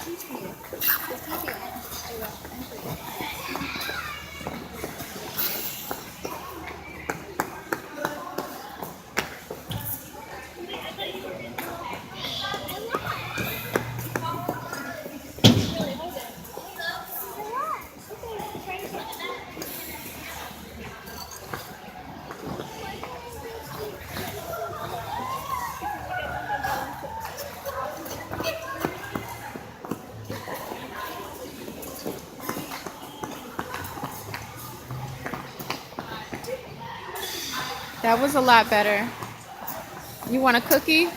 Teach me. Just teach me. I will. That was a lot better. You want a cookie?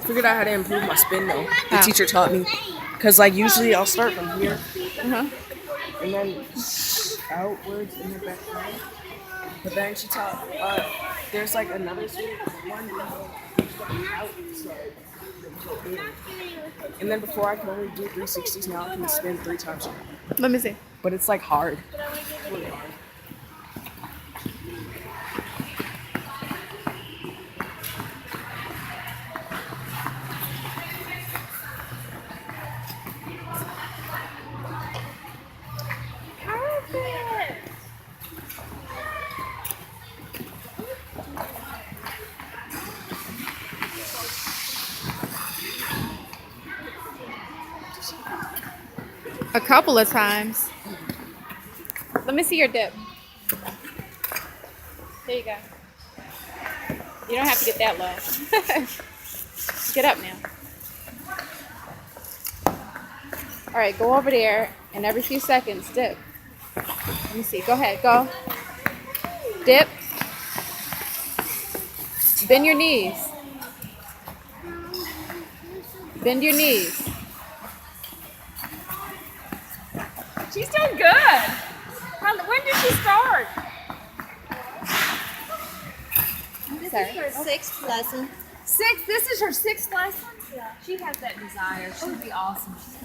Figured out how to improve my spin though. The How? teacher taught me. Cause like usually I'll start from here Uh-huh. and then outwards and then back down. But then she taught there's like another one outside. And then before I can only do 360s, now I can spin 3 times. Let me see. But it's like hard. Really hard. A couple of times. Let me see your dip. There you go. You don't have to get that low. Get up now. All right, go over there and every few seconds dip. Let me see. Go ahead. Go. Dip. Bend your knees. Bend your knees. She's doing good. When did she start? This Sorry. is her 6th lesson. This is her 6th lesson? Yeah. She has that desire. She'll be awesome. She's